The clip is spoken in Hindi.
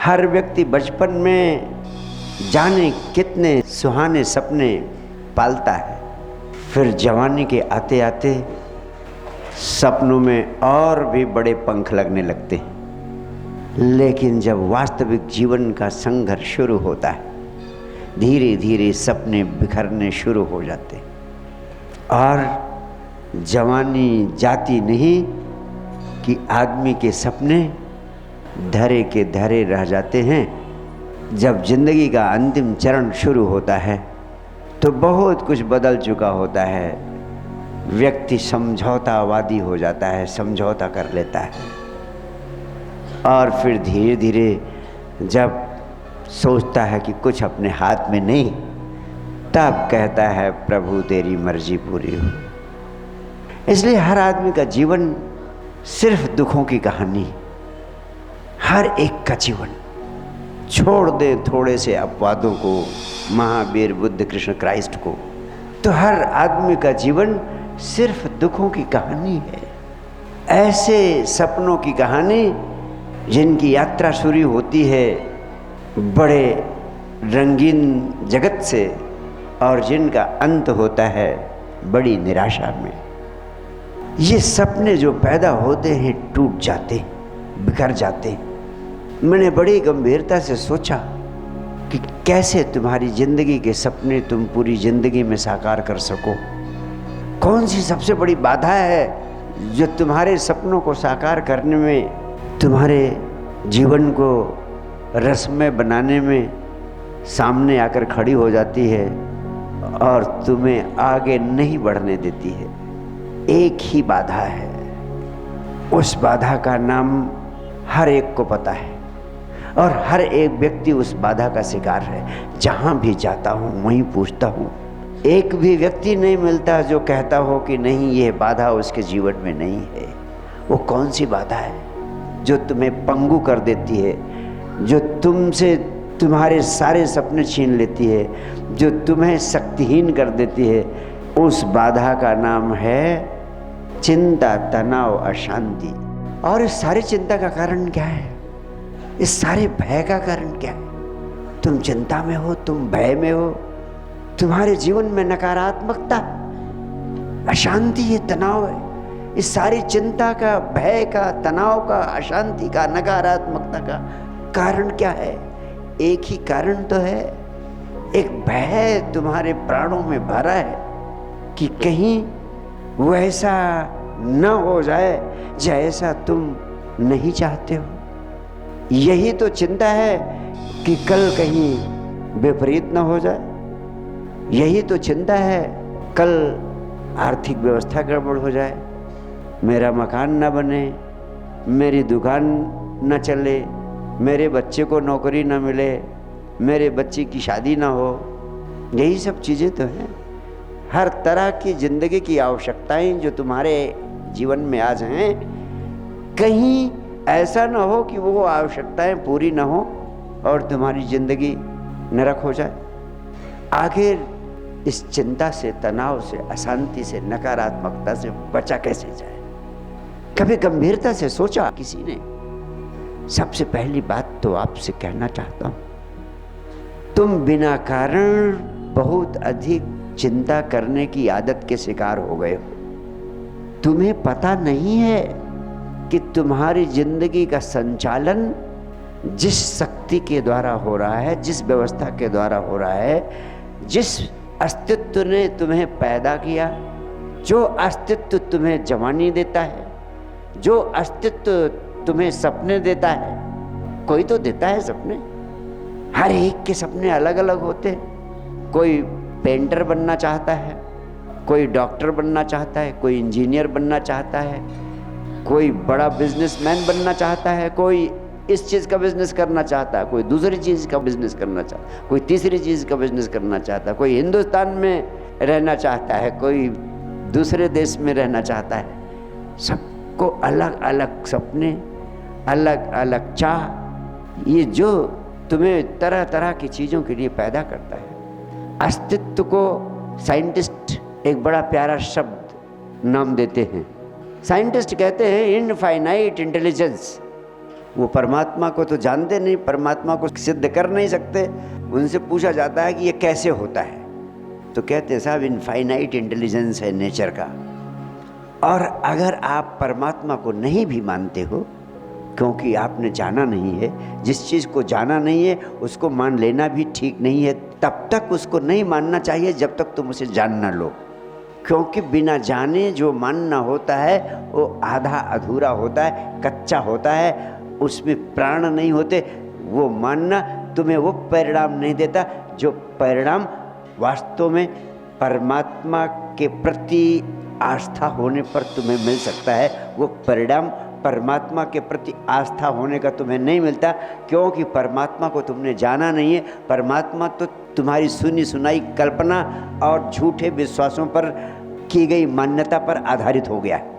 हर व्यक्ति बचपन में जाने कितने सुहाने सपने पालता है, फिर जवानी के आते आते सपनों में और भी बड़े पंख लगने लगते हैं। लेकिन जब वास्तविक जीवन का संघर्ष शुरू होता है, धीरे धीरे सपने बिखरने शुरू हो जाते हैं और जवानी जाती नहीं कि आदमी के सपने धरे के धरे रह जाते हैं। जब जिंदगी का अंतिम चरण शुरू होता है तो बहुत कुछ बदल चुका होता है। व्यक्ति समझौतावादी हो जाता है, समझौता कर लेता है और फिर धीरे धीरे जब सोचता है कि कुछ अपने हाथ में नहीं, तब कहता है प्रभु तेरी मर्जी पूरी हो। इसलिए हर आदमी का जीवन सिर्फ दुखों की कहानी, हर एक का जीवन। छोड़ दे थोड़े से अपवादों को, महावीर, बुद्ध, कृष्ण, क्राइस्ट को, तो हर आदमी का जीवन सिर्फ दुखों की कहानी है। ऐसे सपनों की कहानी जिनकी यात्रा शुरू होती है बड़े रंगीन जगत से और जिनका अंत होता है बड़ी निराशा में। ये सपने जो पैदा होते हैं टूट जाते, बिखर जाते। मैंने बड़ी गंभीरता से सोचा कि कैसे तुम्हारी जिंदगी के सपने तुम पूरी जिंदगी में साकार कर सको। कौन सी सबसे बड़ी बाधा है जो तुम्हारे सपनों को साकार करने में, तुम्हारे जीवन को रसमय बनाने में सामने आकर खड़ी हो जाती है और तुम्हें आगे नहीं बढ़ने देती है। एक ही बाधा है, उस बाधा का नाम हर एक को पता है और हर एक व्यक्ति उस बाधा का शिकार है। जहाँ भी जाता हूँ वहीं पूछता हूँ, एक भी व्यक्ति नहीं मिलता जो कहता हो कि नहीं ये बाधा उसके जीवन में नहीं है। वो कौन सी बाधा है जो तुम्हें पंगु कर देती है, जो तुमसे तुम्हारे सारे सपने छीन लेती है, जो तुम्हें शक्तिहीन कर देती है? उस बाधा का नाम है चिंता, तनाव, अशांति। और इस सारी चिंता का कारण क्या है? इस सारे भय का कारण क्या है? तुम चिंता में हो, तुम भय में हो, तुम्हारे जीवन में नकारात्मकता, अशांति, ये तनाव है। इस सारी चिंता का, भय का, तनाव का, अशांति का, नकारात्मकता का कारण क्या है? एक ही कारण तो है। एक भय तुम्हारे प्राणों में भरा है कि कहीं वैसा न हो जाए जैसा तुम नहीं चाहते हो। यही तो चिंता है कि कल कहीं विपरीत न हो जाए। यही तो चिंता है कल आर्थिक व्यवस्था गड़बड़ हो जाए, मेरा मकान न बने, मेरी दुकान न चले, मेरे बच्चे को नौकरी न मिले, मेरे बच्चे की शादी ना हो। यही सब चीज़ें तो हैं। हर तरह की ज़िंदगी की आवश्यकताएं जो तुम्हारे जीवन में आज हैं, कहीं ऐसा ना हो कि वो आवश्यकताएं पूरी ना हो और तुम्हारी ज़िंदगी नरक हो जाए। आखिर इस चिंता से, तनाव से, अशांति से, नकारात्मकता से बचा कैसे जाए? कभी गंभीरता से सोचा किसी ने? सबसे पहली बात तो आपसे कहना चाहता हूं, तुम बिना कारण बहुत अधिक चिंता करने की आदत के शिकार हो गए हो। तुम्हें पता नहीं है कि तुम्हारी जिंदगी का संचालन जिस शक्ति के द्वारा हो रहा है, जिस व्यवस्था के द्वारा हो रहा है, जिस अस्तित्व ने तुम्हें पैदा किया, जो अस्तित्व तुम्हें जवानी देता है, जो अस्तित्व तुम्हें सपने देता है, कोई तो देता है सपने। हर एक के सपने अलग अलग होते हैं। कोई पेंटर बनना चाहता है, कोई डॉक्टर बनना चाहता है, कोई इंजीनियर बनना चाहता है, कोई बड़ा बिजनेसमैन बनना चाहता है, कोई इस चीज़ का बिजनेस करना चाहता है, कोई दूसरी चीज़ का बिजनेस करना चाहता है, कोई तीसरी चीज़ का बिजनेस करना चाहता है, कोई हिंदुस्तान में रहना चाहता है, कोई दूसरे देश में रहना चाहता है। सबको अलग अलग सपने, अलग अलग चाह, ये जो तुम्हें तरह तरह की चीज़ों के लिए पैदा करता है। अस्तित्व को साइंटिस्ट एक बड़ा प्यारा शब्द नाम देते हैं। साइंटिस्ट कहते हैं इनफाइनाइट इंटेलिजेंस, वो परमात्मा को तो जानते नहीं, परमात्मा को सिद्ध कर नहीं सकते। उनसे पूछा जाता है कि ये कैसे होता है, तो कहते हैं साहब इनफाइनाइट इंटेलिजेंस है नेचर का। और अगर आप परमात्मा को नहीं भी मानते हो, क्योंकि आपने जाना नहीं है, जिस चीज़ को जाना नहीं है उसको मान लेना भी ठीक नहीं है, तब तक उसको नहीं मानना चाहिए जब तक तुम उसे जान ना लो। क्योंकि बिना जाने जो मानना होता है वो आधा अधूरा होता है, कच्चा होता है, उसमें प्राण नहीं होते। वो मानना तुम्हें वो परिणाम नहीं देता जो परिणाम वास्तव में परमात्मा के प्रति आस्था होने पर तुम्हें मिल सकता है। वो परिणाम परमात्मा के प्रति आस्था होने का तुम्हें नहीं मिलता, क्योंकि परमात्मा को तुमने जाना नहीं है। परमात्मा तो तुम्हारी सुनी सुनाई कल्पना और झूठे विश्वासों पर की गई मान्यता पर आधारित हो गया है।